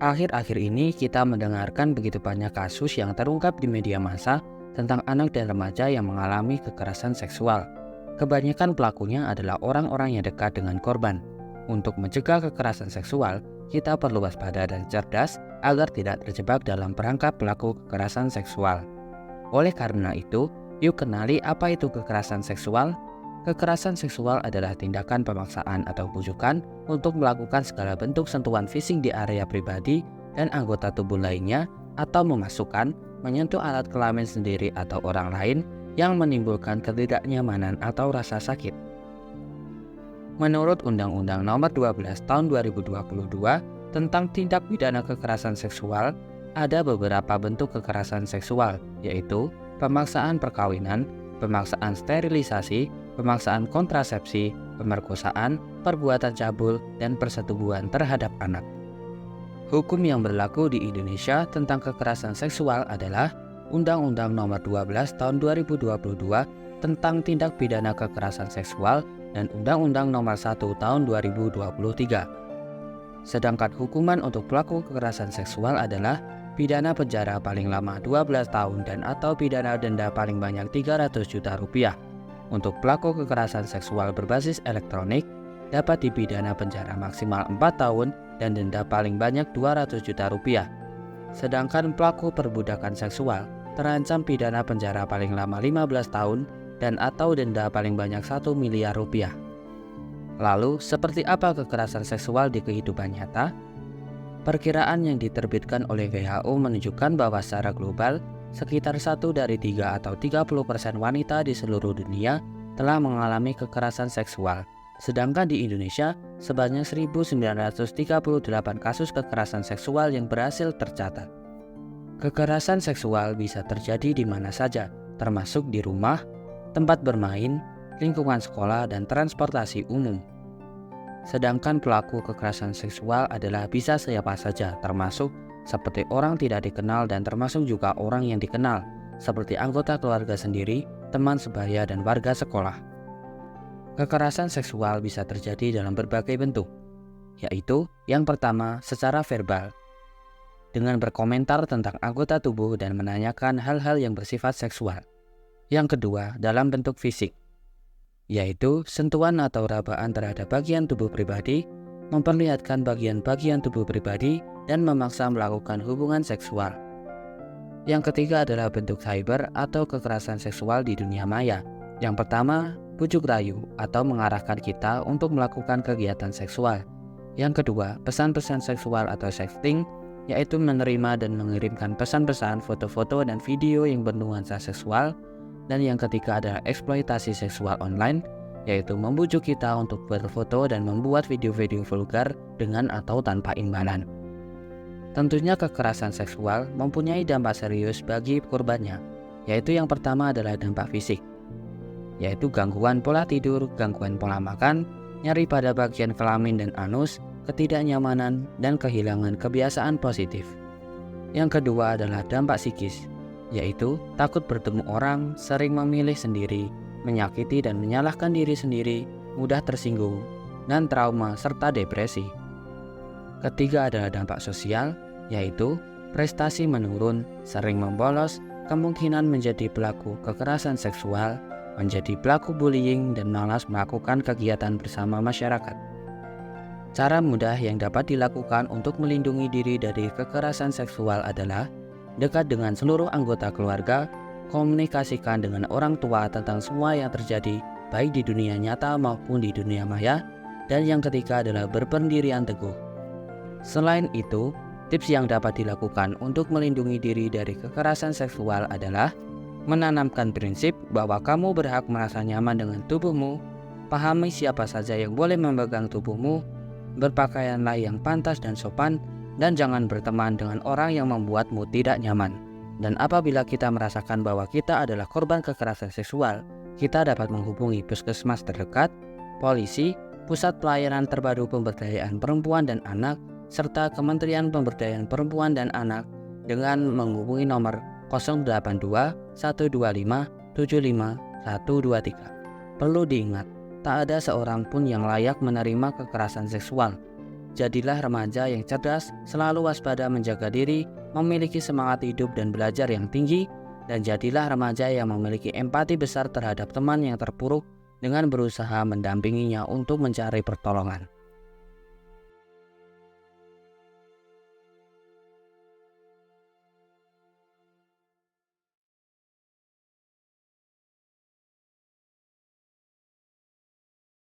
Akhir-akhir ini kita mendengarkan begitu banyak kasus yang terungkap di media massa tentang anak dan remaja yang mengalami kekerasan seksual. Kebanyakan pelakunya adalah orang-orang yang dekat dengan korban. Untuk mencegah kekerasan seksual, kita perlu waspada dan cerdas agar tidak terjebak dalam perangkap pelaku kekerasan seksual. Oleh karena itu, yuk kenali apa itu kekerasan seksual. Kekerasan seksual adalah tindakan pemaksaan atau bujukan untuk melakukan segala bentuk sentuhan fisik di area pribadi dan anggota tubuh lainnya, atau memasukkan, menyentuh alat kelamin sendiri atau orang lain yang menimbulkan ketidaknyamanan atau rasa sakit. Menurut Undang-Undang Nomor 12 Tahun 2022 tentang tindak pidana kekerasan seksual, ada beberapa bentuk kekerasan seksual, yaitu pemaksaan perkawinan, pemaksaan sterilisasi, pemaksaan kontrasepsi, pemerkosaan, perbuatan cabul, dan persetubuhan terhadap anak. Hukum yang berlaku di Indonesia tentang kekerasan seksual adalah Undang-Undang Nomor 12 Tahun 2022 tentang tindak pidana kekerasan seksual dan Undang-Undang Nomor 1 Tahun 2023. Sedangkan hukuman untuk pelaku kekerasan seksual adalah pidana penjara paling lama 12 tahun dan atau pidana denda paling banyak 300 juta rupiah. Untuk pelaku kekerasan seksual berbasis elektronik dapat dipidana penjara maksimal 4 tahun dan denda paling banyak 200 juta rupiah. Sedangkan pelaku perbudakan seksual terancam pidana penjara paling lama 15 tahun dan atau denda paling banyak 1 miliar rupiah. Lalu, seperti apa kekerasan seksual di kehidupan nyata? Perkiraan yang diterbitkan oleh WHO menunjukkan bahwa secara global, sekitar 1 dari 3 atau 30% wanita di seluruh dunia telah mengalami kekerasan seksual. Sedangkan di Indonesia, sebanyak 1.938 kasus kekerasan seksual yang berhasil tercatat. Kekerasan seksual bisa terjadi di mana saja, termasuk di rumah, tempat bermain, lingkungan sekolah, dan transportasi umum. Sedangkan pelaku kekerasan seksual adalah bisa siapa saja, termasuk seperti orang tidak dikenal dan termasuk juga orang yang dikenal, seperti anggota keluarga sendiri, teman sebaya, dan warga sekolah. Kekerasan seksual bisa terjadi dalam berbagai bentuk, yaitu yang pertama secara verbal, dengan berkomentar tentang anggota tubuh dan menanyakan hal-hal yang bersifat seksual. Yang kedua dalam bentuk fisik, yaitu sentuhan atau rabaan terhadap bagian tubuh pribadi, memperlihatkan bagian-bagian tubuh pribadi, dan memaksa melakukan hubungan seksual. Yang ketiga adalah bentuk cyber atau kekerasan seksual di dunia maya. Yang pertama, bujuk rayu atau mengarahkan kita untuk melakukan kegiatan seksual. Yang kedua, pesan-pesan seksual atau sexting, yaitu menerima dan mengirimkan pesan-pesan, foto-foto, dan video yang bernuansa seksual. Dan yang ketiga adalah eksploitasi seksual online, yaitu membujuk kita untuk berfoto dan membuat video-video vulgar dengan atau tanpa imbalan. Tentunya kekerasan seksual mempunyai dampak serius bagi korbannya, yaitu yang pertama adalah dampak fisik, yaitu gangguan pola tidur, gangguan pola makan, nyeri pada bagian kelamin dan anus, ketidaknyamanan, dan kehilangan kebiasaan positif. Yang kedua adalah dampak psikis, yaitu takut bertemu orang, sering memilih sendiri, menyakiti dan menyalahkan diri sendiri, mudah tersinggung, dan trauma serta depresi. Ketiga adalah dampak sosial, yaitu prestasi menurun, sering membolos, kemungkinan menjadi pelaku kekerasan seksual, menjadi pelaku bullying, dan malas melakukan kegiatan bersama masyarakat. Cara mudah yang dapat dilakukan untuk melindungi diri dari kekerasan seksual adalah dekat dengan seluruh anggota keluarga, komunikasikan dengan orang tua tentang semua yang terjadi, baik di dunia nyata maupun di dunia maya, dan yang ketiga adalah berpendirian teguh. Selain itu, tips yang dapat dilakukan untuk melindungi diri dari kekerasan seksual adalah menanamkan prinsip bahwa kamu berhak merasa nyaman dengan tubuhmu, pahami siapa saja yang boleh memegang tubuhmu, berpakaianlah yang pantas dan sopan, dan jangan berteman dengan orang yang membuatmu tidak nyaman. Dan apabila kita merasakan bahwa kita adalah korban kekerasan seksual, kita dapat menghubungi puskesmas terdekat, polisi, pusat pelayanan terpadu pemberdayaan perempuan dan anak, serta Kementerian Pemberdayaan Perempuan dan Anak dengan menghubungi nomor 082 125 75 123. Perlu diingat, tak ada seorang pun yang layak menerima kekerasan seksual. Jadilah remaja yang cerdas, selalu waspada menjaga diri, memiliki semangat hidup dan belajar yang tinggi, dan jadilah remaja yang memiliki empati besar terhadap teman yang terpuruk dengan berusaha mendampinginya untuk mencari pertolongan.